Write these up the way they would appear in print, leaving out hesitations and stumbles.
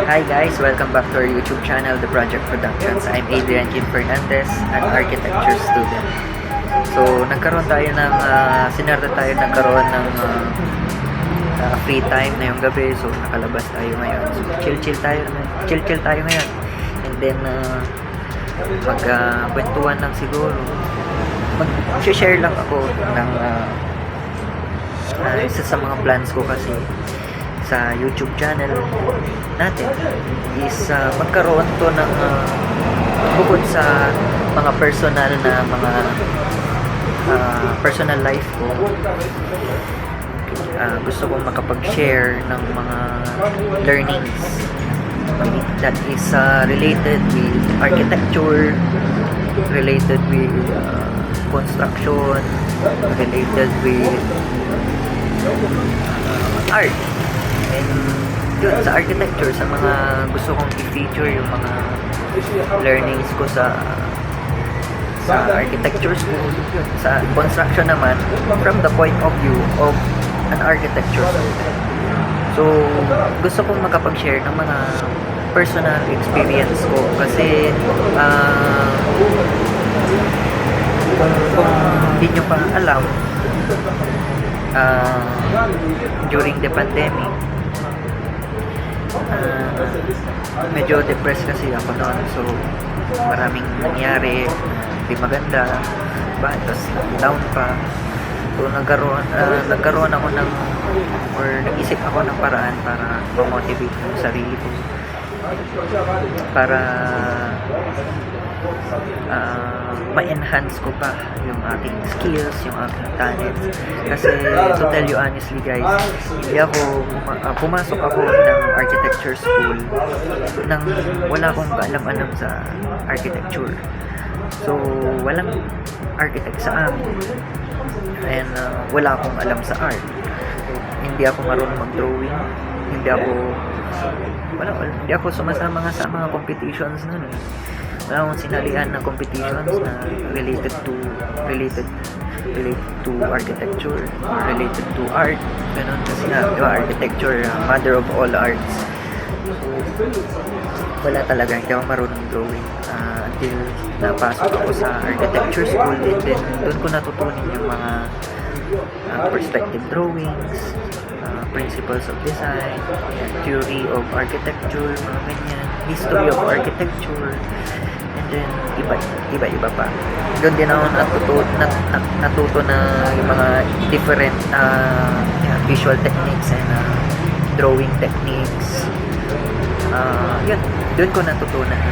Hi guys, welcome back to our YouTube channel, The Project Productions. I'm Adrian Kim Fernandez, an architecture student. So, nagkaroon tayo ng, nagkaroon ng free time na yung gabi. So, nakalabas tayo ngayon. So, chill-chill tayo ngayon. And then, magkwentuhan lang siguro. Mag-share lang ako ng isa sa mga plans ko kasi sa YouTube channel natin is magkaroon to ng bukod sa mga personal na mga personal life ko, gusto kong makapag-share ng mga learnings that is related with architecture, related with construction, related with art. And yun, sa architecture, sa mga gusto kong i-feature yung mga learnings ko sa architecture school, sa construction naman, from the point of view of an architecture student. So, gusto kong makapag-share ng mga personal experience ko kasi kung hindi nyo pa alam, during the pandemic, medyo depressed kasi ako noon. So, maraming nangyari, hindi maganda, tapos down pa. So, nagkaroon ako ng, or nag-isip ako ng paraan para ma-motivate yung sarili ko, para ma-enhance ko pa yung aking skills, yung aking talents. Kasi to tell you honestly guys, hindi ako pumasok ako ng architecture school nang wala akong kaalam-alam sa architecture. So walang architect sa amin, and wala akong alam sa art. Hindi ako marunong mag-drawing, hindi ako sumasama nga sa mga competitions nun eh. Wala akong sinalihan na competitions na related to architecture or related to art, ganun. Kasi nga, diba, architecture, mother of all arts. So, wala talaga, hindi ako marunong drawing until napasok ako sa architecture school, and then doon ko natutunan yung mga perspective drawings, principles of design, theory of architecture, mga ganyan, history of architecture, and then iba pa. Doon din ako natuto na yung mga different visual techniques and drawing techniques. Yun, doon ko natutunan.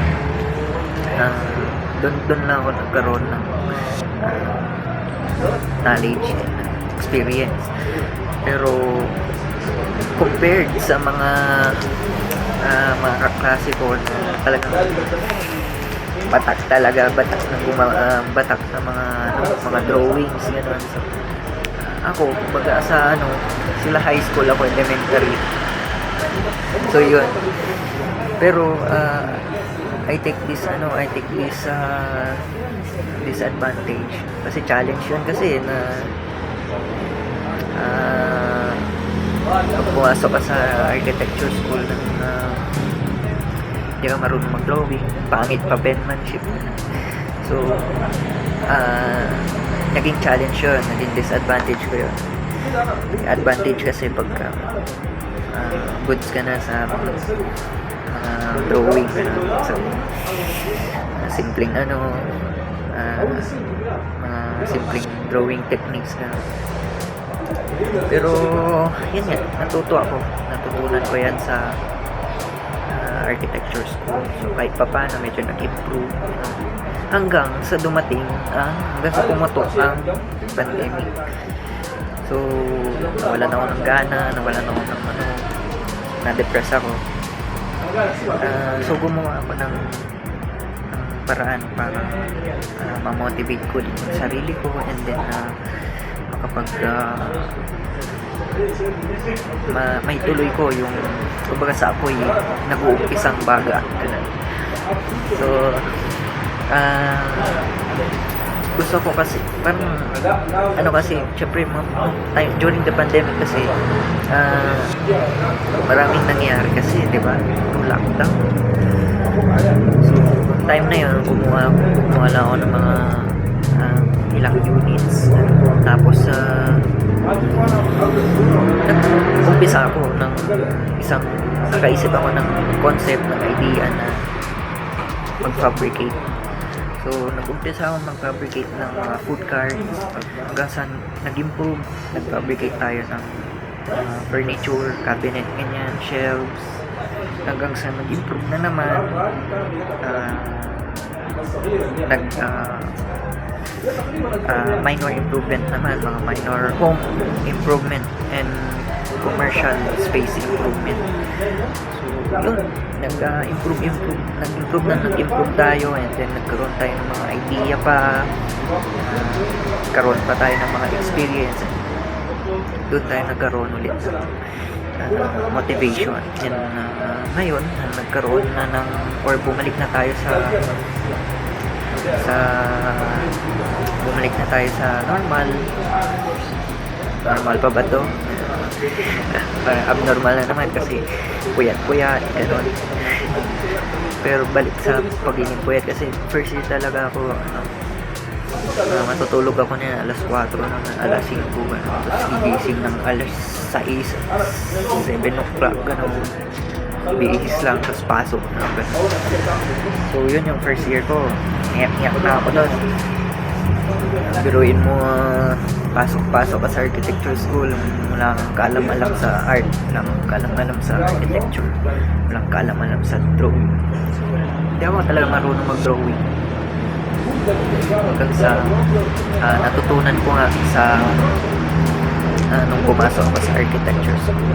Doon lang ako nagkaroon ng knowledge and experience. Pero compared sa mga kaklase ko na talagang batak ng mga drawings, gano'n. So, ako, kumbaga sa sila high school, ako elementary. So yun. Pero I take this disadvantage kasi challenge yun kasi na pag pumasok ka sa architecture school na hindi ka marunong mag-drawing, pangit pa penmanship. So naging challenge yun, naging disadvantage ko yun. Advantage kasi pagka goods ka na sa mga drawing, so simpleng mga simpleng drawing techniques na. Pero yun nga, natutunan ko yan sa architecture school. So kahit pa paano medyo nag-improve, hanggang sa dumating hanggang sa pumatok ang pandemic. So nawala na ako ng gana, nawala na ako ng na-depress ako. So gumawa ako ng paraan para ma-motivate ko din yung sarili ko, and then may tuloy ko yung kumbaga sa apoy nag-uumpisang baga. So gusto ko kasi parang ano kasi syempre during the pandemic kasi maraming nangyari kasi, di ba, yung lockdown. So time na yun kumuha lang ako ng mga ilang units, tapos umpisa ako ng nakaisip ako ng concept, ng idea na mag-fabricate. So, nag-umpisa ako mag-fabricate ng mga food carts hanggang sa nag-improve. Nag-fabricate tayo ng furniture, cabinet, ganyan, shelves. Hanggang sa nag-improve na naman. Minor improvement naman, mga minor home improvement and commercial space improvement. So, yun, nag-improve tayo, and then nagkaroon tayo ng mga idea pa, karoon pa tayo ng mga experience. Doon tayo nagkaroon ulit ng motivation, and ngayon nagkaroon na ng, or bumalik na tayo sa normal pa ba to? Parang abnormal na naman kasi puyat, gano'n. Pero balik sa pagiging puyat kasi first year talaga ako, matutulog ako na alas 4 naman, alas 5, tapos gigising ng alas 6, 7 o'clock, gano'n. Bihis lang, tapos pasok na, gano'n. So yun yung first year ko, iyak na ako doon. Biruin mo, pasok ka sa architecture school, wala kang kaalam-alam sa art, wala kang kaalam-alam sa architecture, wala kang kaalam-alam sa drawing. Hindi ako talaga marunong mag-drawing. Hanggang sa natutunan ko nga sa nung pumasok ako sa architecture school.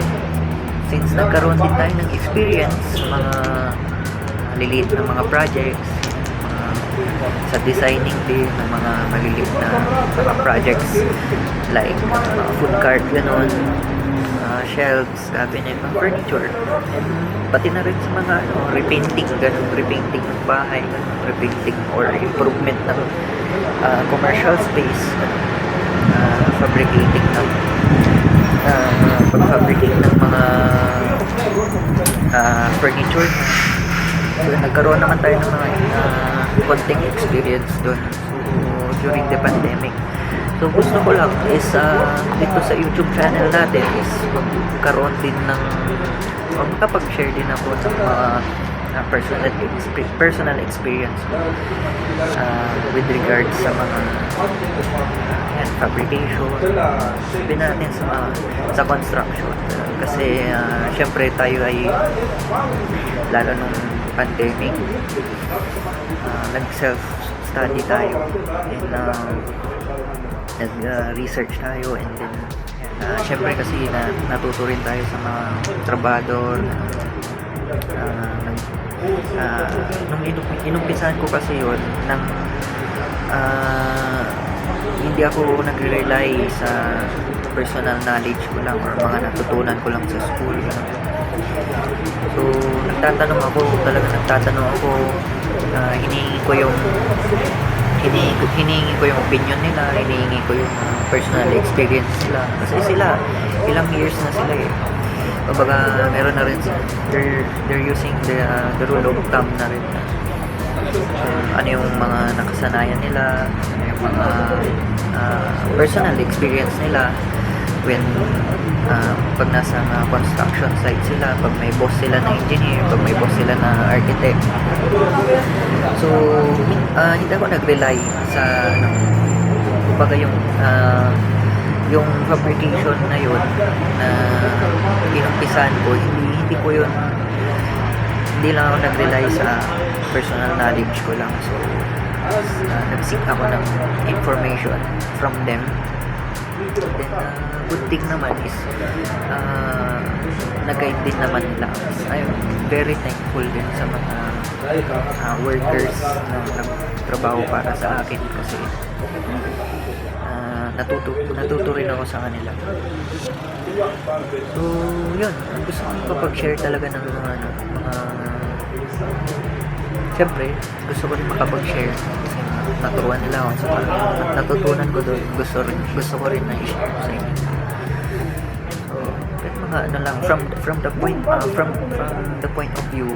Since nagkaroon din tayo ng experience sa mga maliliit na mga projects, sa designing din ng mga maliliit na mga projects like mga food cart, gano'n, shelves, cabinet, mga furniture, and pati na rin sa mga repainting, gano'n, repainting ng bahay, gano'n, repainting or improvement ng commercial space, fabricating ng pag-fabricate ng mga furniture. So, nagkaroon naman tayo ng mga konting experience doon, so during the pandemic. So gusto ko lang is dito sa YouTube channel natin is magkaroon din ng, o makapag-share din ako ng mga personal experience ko with regards sa mga fabrication, sabihin natin sa construction, kasi syempre tayo ay lalo nung pandemic, nag-self-study tayo, and nag-research tayo, and then syempre kasi natuto rin tayo sa mga trabador. Nung inumpisahan ko kasi yun, hindi ako nagre-rely sa personal knowledge ko lang or mga natutunan ko lang sa school. So, nagtatanong ako, hinihingi ko yung opinion nila, hinihingi ko yung personal experience nila. Kasi sila, ilang years na sila eh. Kumbaga, meron na rin they're using the rule of thumb na rin. Ano yung mga nakasanayan nila, ano yung mga personal experience nila when pag nasa construction site sila, pag may boss sila na engineer, pag may boss sila na architect. So, hindi ako nag-rely sa kumbaga yung fabrication na yun na inumpisahan ko, hindi ko yun, hindi lang ako nag-rely sa personal knowledge ko lang. So, nag-seek ako ng information from them. Then, good thing naman is nag-guide din naman nila. I'm very thankful din sa mga workers na nagtrabaho para sa akin kasi natuto rin ako sa kanila. So, yun. Gusto ko makapag-share talaga ng mga siyempre, gusto ko rin makapag-share kasi naturuan nila ako. So, natutunan ko doon, gusto ko rin na i-share sa inyo. So, pero mga ano lang, from the point of view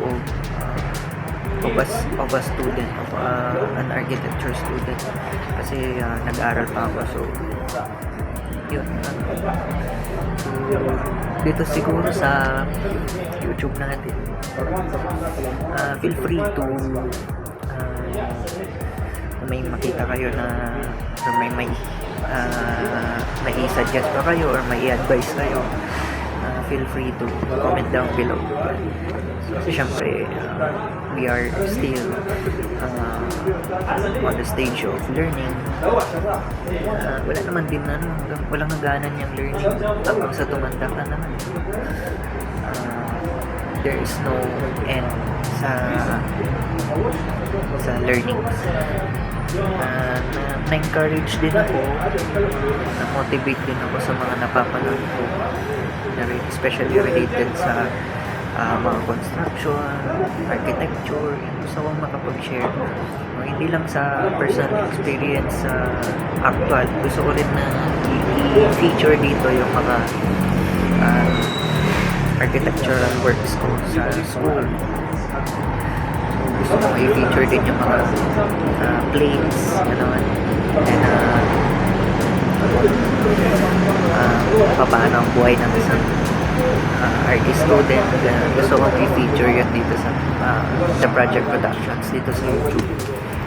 of a student, of an architecture student, kasi nag-aaral pa ako. So yun, so dito siguro sa YouTube natin, feel free to kung may makita kayo na or may i-suggest pa kayo or may i-advise kayo, feel free to comment down below. So, syempre, we are still on the stage of learning. Wala naman din walang hangganan yung learning hanggang sa tumanda ka naman. There is no end sa learning. Na-encourage din ako, na-motivate din ako sa mga napapanood ko, especially related sa mga construction, architecture. Gusto kong makapag-share, hindi lang sa personal experience actual. Gusto ko rin na i-feature dito yung mga architectural works ko sa school. So, gusto kong i-feature din yung mga planes, gano'n, and paano ang buhay ng isang artist student. Gusto kong i-feature yan dito sa project productions dito sa YouTube.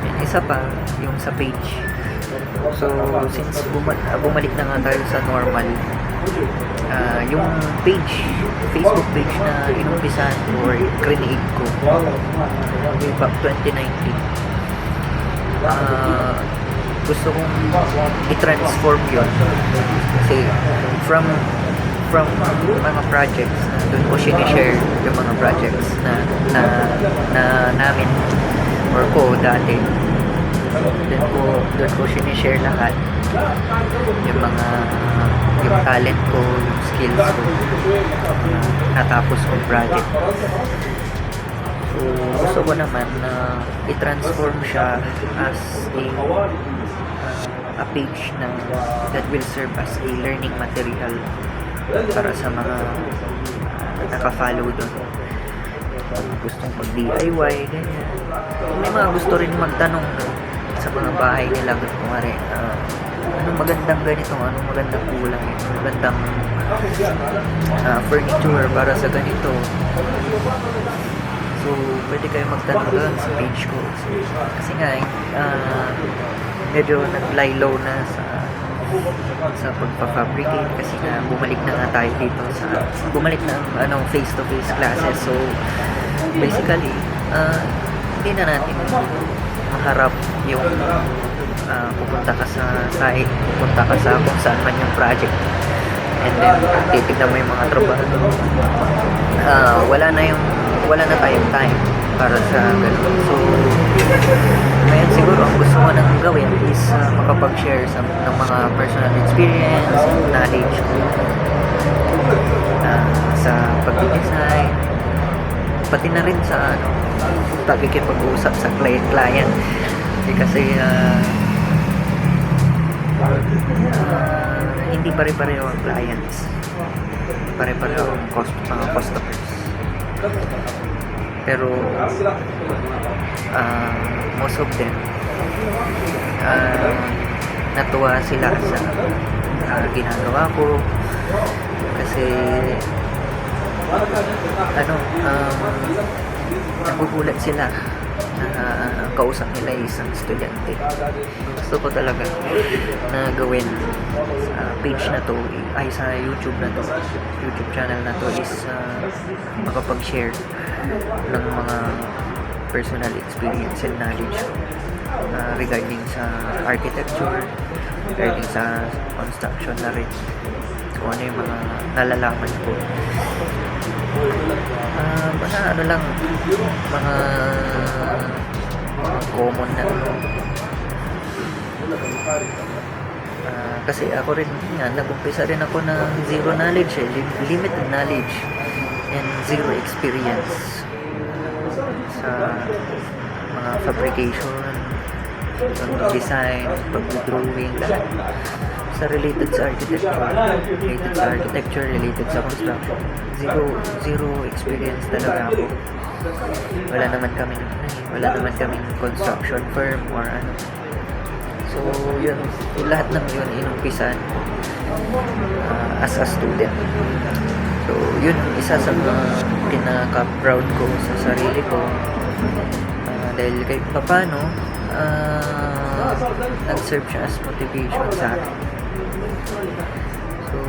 And isa pa, yung sa page. So, since bumalik na nga tayo sa normal, yung Facebook page na inumpisan or create ko way back 2019, gusto kong i-transform yun. Kasi from mga projects na doon ko sinishare yung mga projects na namin or ko dati, doon ko sinishare lahat yung talent ko, yung skills ko, natapos kong project. So gusto ko naman na i-transform siya as a page that will serve as a learning material para sa mga naka-follow doon. Gustong mag-DIY, ganyan. May mga gusto rin magtanong sa mga bahay nila, kumari, anong magandang ganito, anong magandang kulay, anong magandang furniture para sa ganito. So, pwede kayo magtanong doon sa page ko. So, kasi nga, medyo nag-lie low na sa pagpa-fabricate, kasi nga bumalik na nga tayo dito bumalik na ang face-to-face classes. So basically, hindi na natin maharap yung pupunta ka sa site, pupunta ka sa kung saan man yung project, and then titignan mo yung mga trabaho. Wala na tayong time para sa ganun. So ngayon siguro ang gusto ko nang gawin is makapag-share ng mga personal experience, knowledge ko sa pag-design, pati na rin sa pagkikipag-usap sa client. Kasi hindi pare-pareho ang clients, pare-pareho ang mga customers. Pero most of them natuwa sila sa ginagawa ko, kasi nagugulat sila na kausap nila isang estudyante. Gusto ko talaga na gawin sa page na to, ay sa YouTube channel na to, is makapag-share ng mga personal experience and knowledge regarding sa architecture, regarding sa construction na rin. So ano yung mga nalalaman ko, mga common na kasi ako rin nag-umpisa rin ako ng zero knowledge, limited knowledge and zero experience sa mga fabrication, design, pag-drawing, lahat. Sa related sa architecture, related sa construction. Zero experience talaga ako. Wala naman kami construction firm or ano. So, yun lahat ng yun inumpisan as a student. So, yun isa sa mga pinaka-proud ko sa sarili ko. Dahil kahit paano, nag-serve siya as motivation sa akin. So,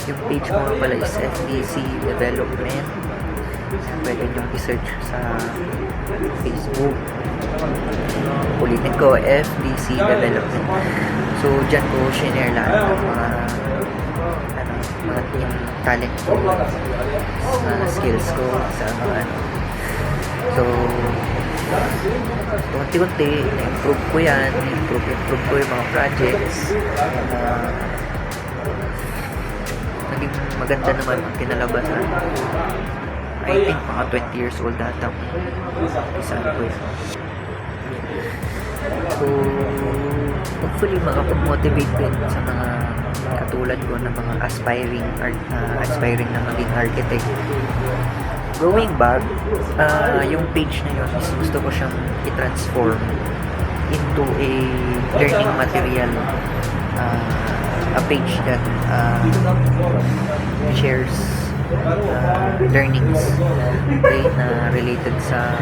yung page ko pala is FDC Development. Pwede nyo i-search sa Facebook. Ulitin ko, FDC Development. So, dyan ko share lahat ng mga yung talent ko, skills ko sa mga So, unti-unti, na-improve ko yan, improve ko yung mga projects. Naging maganda naman ang kinalabasan. I think mga 20 years old data isang ko yan. So, hopefully makapag-motivate din sa mga katulad ko na mga aspiring na maging architect. Going back, yung page na yun is gusto ko siyang i-transform into a learning material, a page that shares learnings, okay, na related sa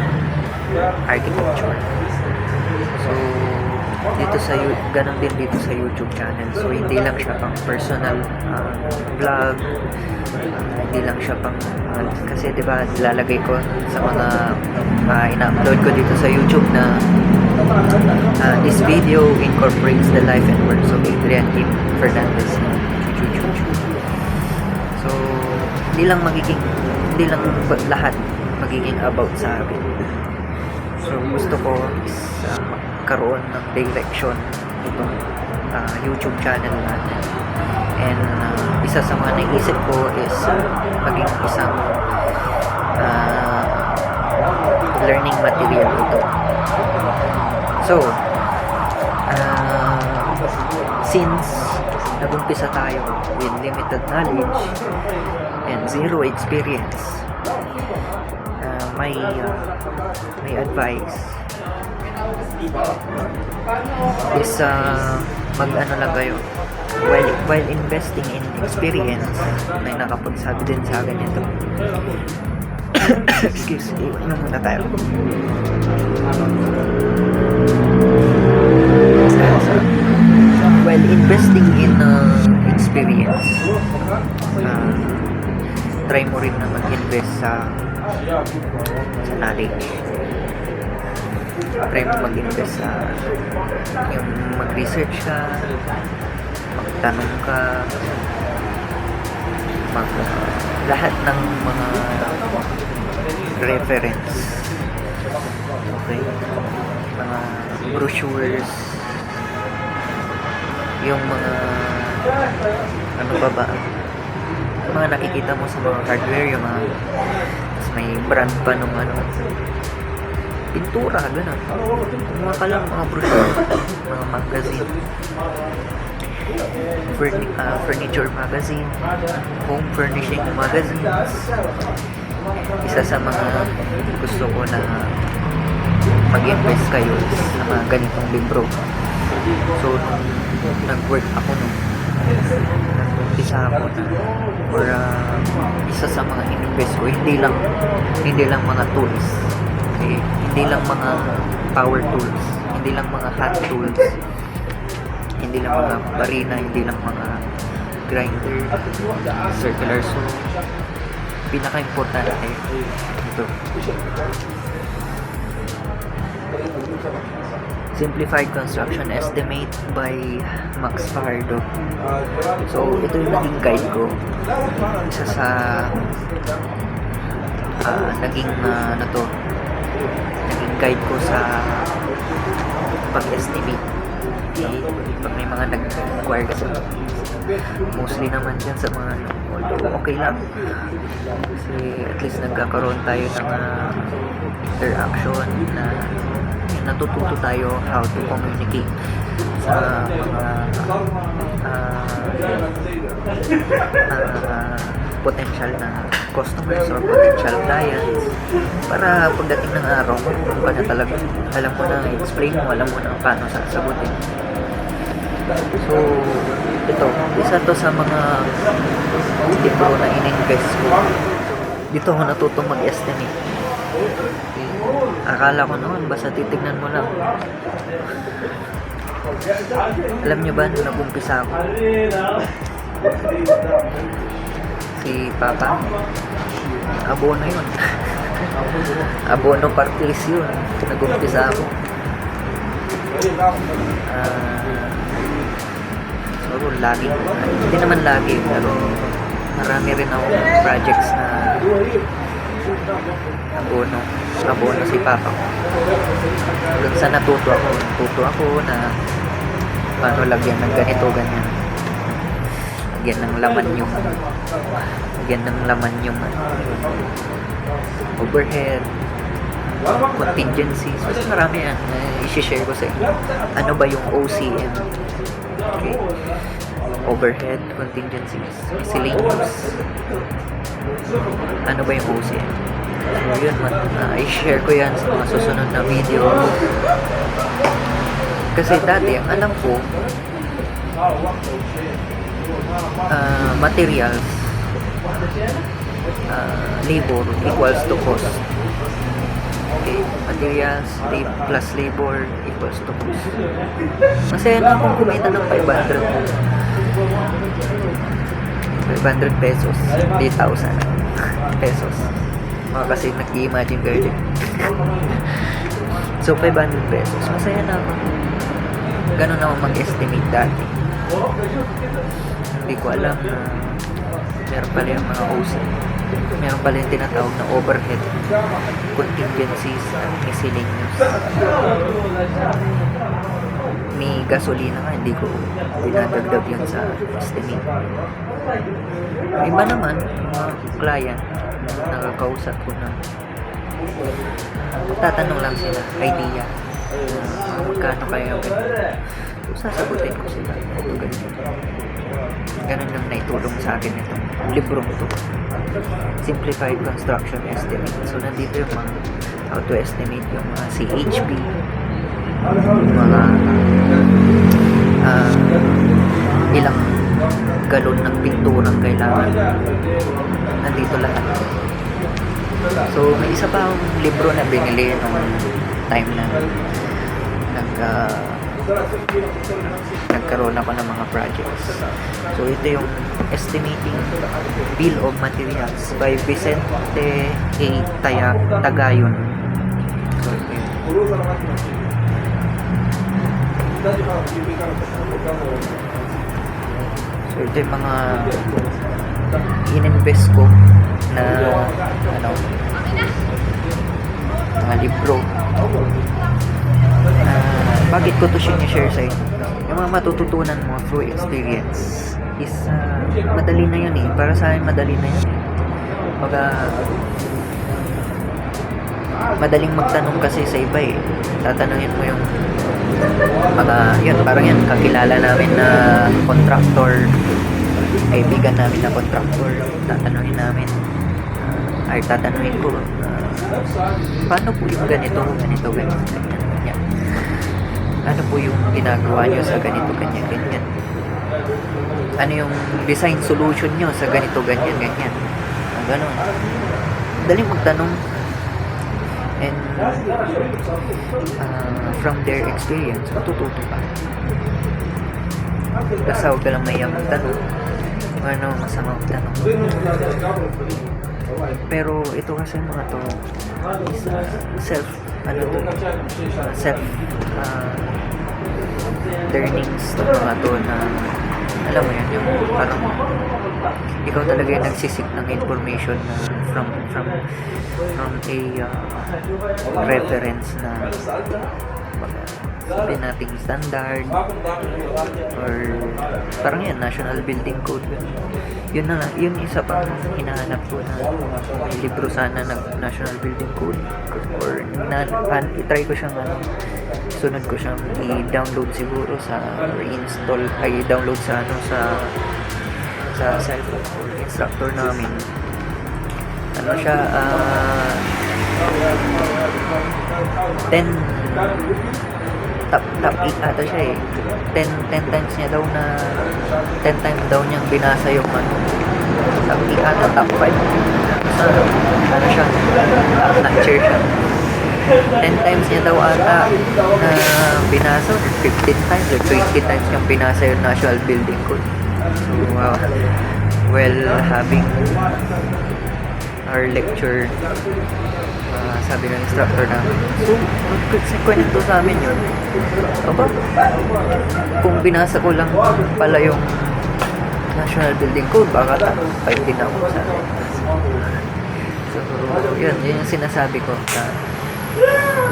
architecture. So, ganun din dito sa YouTube channel. So, hindi lang siya pang personal vlog, hindi lang siya pang kasi diba lalagay ko sa mga ina-upload ko dito sa YouTube na this video incorporates the life and works of Adrian Kim Fernandez. So, hindi lang lahat magiging about sa akin. So, gusto ko is magkaroon ng direction itong YouTube channel natin. And isa sa mga naisip ko is maging isang learning material ito. So, since nag-umpisa tayo with limited knowledge and zero experience, my advice is mag-ano lang kayo while investing in experience. May nakapagsabi din sa akin ito. Excuse me, inom muna tayo. While investing in experience, try mo rin na mag-invest sa knowledge. Try mo mag-invest sa yung mag-research ka, magtanong ka, lahat ng mga reference, okay, mga brochures, yung mga ano ba yung mga nakikita mo sa mga hardware, yung mga mas may brand pa nung pintura, gano'n. Mga ka lang mga brochure, mga magazine, furniture magazine, home furnishing magazines. Isa sa mga gusto ko na mag-invest kayo sa mga ganitong libro. So, nag-work ako nag-umpisa ako or isa sa mga in-invest ko, hindi lang mga tools. Okay? Hindi lang mga power tools, hindi lang mga hand tools, hindi lang mga barina, hindi lang mga grinder, circular saw. Pinaka-importante ito. Simplified Construction Estimate by Max Fajardo. So, ito yung naging guide ko. Isa sa naging guide ko sa pag-estimate. Pag may mga nag-inquire kasi mostly naman dyan sa mga although okay lang kasi at least nagkakaroon tayo ng interaction na natututo tayo how to communicate sa mga potential na customers or potential clients para pagdating ng araw marunong ka na talaga, alam mo na explain mo, alam mo na paano sasagutin. So ito, isa to sa mga libro na in-invest ko. Dito ako natutong mag-estimate. Akala ko naman basta titignan mo lang. Alam nyo ba nung nag-umpisa ako, si Papa, abono yun. Abono parties yun. Nag-umpisa ako. So lagi, hindi naman lagi, pero marami rin ako projects na abono si Papa ko. Hanggang sa natuto ako na paano lagyan ng ganito, ganyan. Lagyan ng laman yung overhead, contingencies. Mas marami yan. I-share ko sa inyo. Ano ba yung OCM? Okay. Overhead, contingencies, miscellaneous. Ano ba yung OCM? So yun, i-share ko yan sa mga susunod na video. Kasi dati, ang alam ko, materials, labor equals to cost. Okay, materials plus labor equals to cost. Masaya na akong kumita ng 500 pesos, 3,000 pesos. Mga kasi nag-i-imagine kayo din. So 500 pesos, masaya na ako. Ganun ako mag-estimate dati. Hindi ko alam na meron pala yung mga OC. Meron pala yung tinatawag na overhead, contingencies, at miscellaneous. May gasolina nga, hindi ko dinadagdag yun sa estimate. Iba naman, yung mga client na nakakausap ko na tatanong lang sila, idea, magkano kaya yung so, sasagutin ko sila. Ito, ganun lang naitulong sa akin itong librong ito. Simplified Construction Estimate. So, nandito yung mga how to estimate yung mga CHP, yung mga ilang galon ng pinturang kailangan. Nandito lahat. So, may isa pa akong libro na binili nung time na nagkaroon ako ng mga projects. So, ito yung Estimating Bill of Materials by Vicente A. Tagayon. So, ito yun. So, ito yung mga in-invest ko na mga libro. Bakit ko to share sa inyo? Yung mga matututunan mo through experience is madali na yun eh. Para sa akin madali na yun. Madaling magtanong kasi sa iba eh. Tatanungin mo yung mga, yun, parang yan, kakilala namin na contractor, kaibigan namin na contractor, tatanungin namin, ay tatanungin ko, paano po yung ganito, ganyan. Ano po yung ginagawa nyo sa ganito, ganyan. Ano yung design solution nyo sa ganito, ganyan. Ganon. Daling magtanong. And from their experience, matututo ka. Basta huwag ka lang mayang magtanong. Ano, masama magtanong. Pero ito kasi mga to is learnings to mga to na alam mo yan, yung parang ikaw talaga yung nagsisik ng information na from a reference na sabihin nating standard or parang yan, National Building Code. Yun na, yun isa pang hinahanap ko na may libro sana ng National Building Code or i-try ko siyang sunod ko siyang i-download siguro sa or install ay download sa sa cellphone or instructor namin. Siya 10 top 8 ata siya eh. 10 times niya daw na 10 times daw niyang binasa yung top 8 ata, top 5 sa siya, notcher siya. 10 times niya daw ata na binasa, 15 times or 20 times niyang binasa yung National Building Code. So well, having our lecture, sabi ng instructor namin, so kwento sa amin yun, aba, kung binasa ko lang pala yung National Building Code, baka top 5 din ako sa akin. So yun yung sinasabi ko na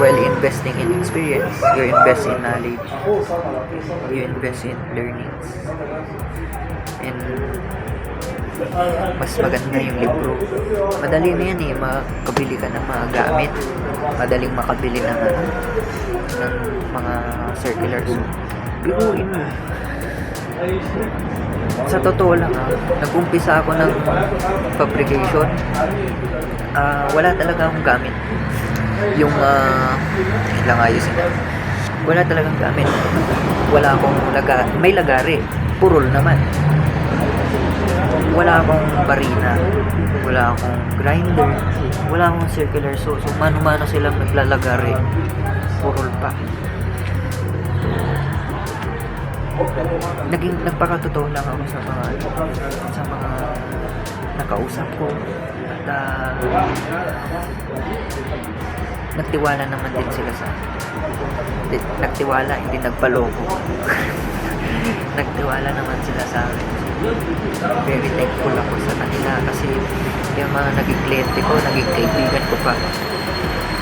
while investing in experience, you invest in knowledge, you invest in learnings, and mas maganda yung libro. Madali na yan eh, makabili ka ng mga gamit, madaling makabili ng mga circulars. Biguin mo. Sa totoo lang nag-umpisa ako ng fabrication, wala talaga akong gamit. Yung lang ayusin na, wala talagang gamit. Wala akong may lagari, purol naman. Wala akong barina, wala akong grinder, wala akong circular saw. So mano-mano silang naglalagari, purol pa. Nagpakatotoo lang ako sa mga nakausap ko at nagtiwala naman din sila sa akin. Nagtiwala, hindi nagpaloko. Nagtiwala naman sila sa akin. Very thankful ako sa kanila kasi yung mga naging kliyente ko, naging kaibigan ko pa,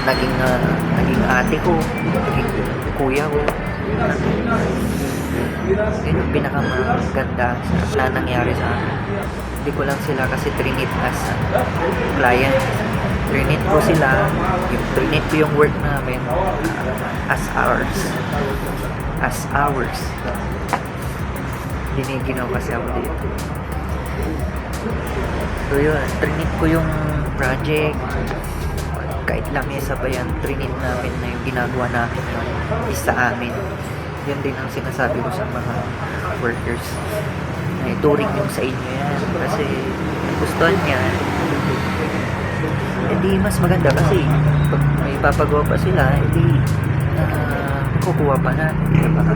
naging ate ko, naging kuya ko. Yun yung pinakamaganda na nangyari sa akin. Hindi ko lang sila kasi trinit as client. Trinit ko sila, trinit ko yung work namin as ours. Diniginaw kasi ako dito. So yun, trinit ko yung project. Kahit lang isa pa yan, trinit namin na yung ginagawa namin yun is sa amin. Yan din ang sinasabi ko sa mga workers. Na ituring yung sa inyo yan. Kasi gustuhan yan. Hindi mas maganda kasi pag may papagawa pa sila, hindi kukuha pa natin. Diba?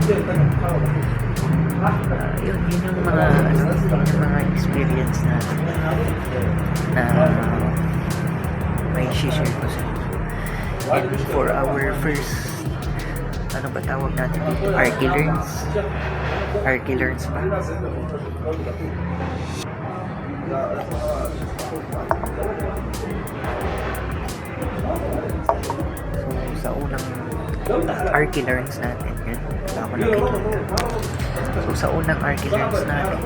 Yun yung mga yung mga experience na may share ko sa inyo. And for our first ano ba tawag natin dito? Archilearns ba? So sa unang Archilearns natin yan, wala ako nakikita. So sa unang Archilearns natin,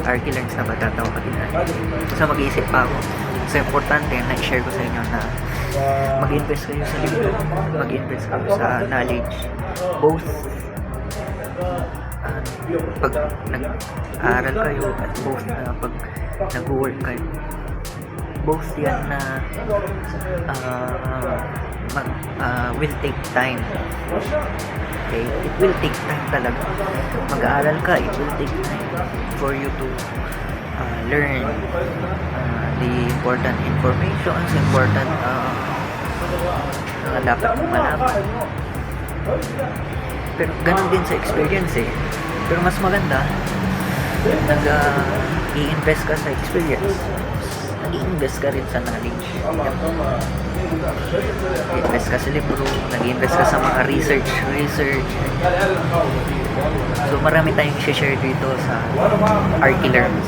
Archilearns na ba tatawagin natin? So mag-iisip pa ako. So importante na i-share ko sa inyo na mag-invest kayo sa libro, mag-invest kayo sa knowledge, both pag nag-aaral kayo at both na pag nag-work kayo, both yan na will take time. Okay? It will take time talaga. Mag-aaral ka, it will take time for you to learn the important information, important na dapat malaman. Pero ganun din sa experience eh. Pero mas maganda i-invest ka sa experience, nag-i-invest ka rin sa knowledge. Nag-invest ka sa libro, nag-invest ka sa mga research. So marami tayong i-share dito sa Archilearns.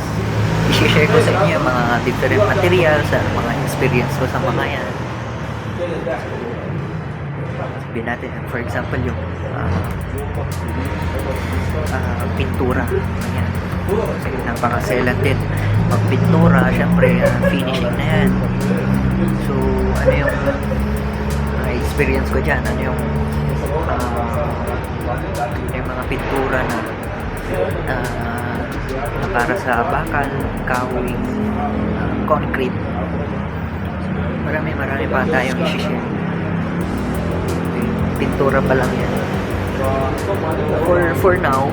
I-share ko sa inyo yung mga different materials, mga experience ko sa mga yan. Sabihin natin, for example, yung pintura. Yan. Sige, napakaselan din. Magpintura, syempre, finishing na yan. So, ano yung experience ko dyan? Ano yung mga pintura na para sa bakal, kahoy, concrete. Marami pa tayong i-share. Pintura pa lang yan. For now,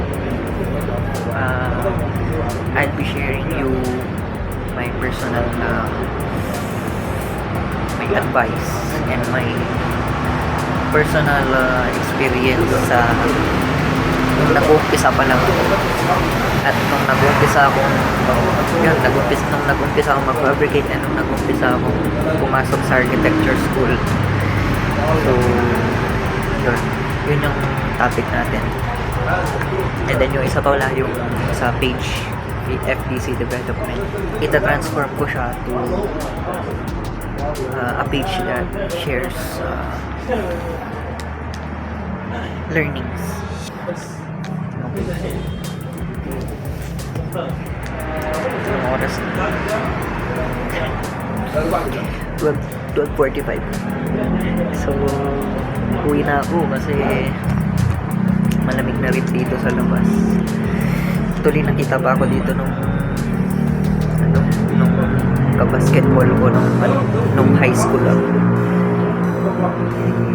I'll be sharing you my personal my advice and my personal experience sa nung nag-uumpisa pa lang ako. At nung nag-uumpisa akong nung nag-uumpisa akong mag-fabricate and nung nag-uumpisa akong pumasok sa architecture school. So, yun yung topic natin. And then yung isa pa wala yung sa page FDC development. Ita-transform ko siya to a page that shares learnings. Anong oras na? 12:45. So, uwi na ako kasi malamig na rin dito sa labas. Tuloy nakita pa ako dito nung ka-basketball ko nung high school ako.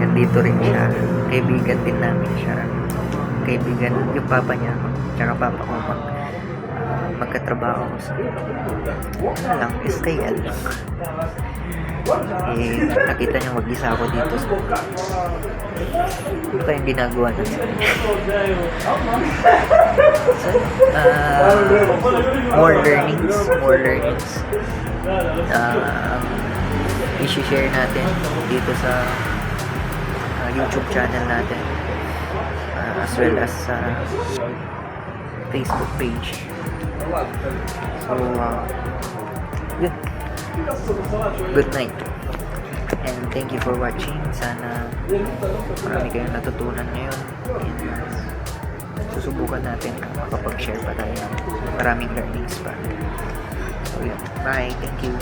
Nandito rin siya. Kaibigan din namin siya. Kaibigan yung papa niya tsaka papa ko magkatrabaho ko sa SKL. Nakita niya mag-isa ako dito. Ano kayang ginagawa natin? So, more learnings i-share natin dito sa YouTube channel natin, as well as sa Facebook page. So, yun. Good night. And thank you for watching. Sana marami kayong natutunan ngayon. And susubukan natin makapag-share pa tayo ng maraming learnings pa. So, yun. Bye. Thank you.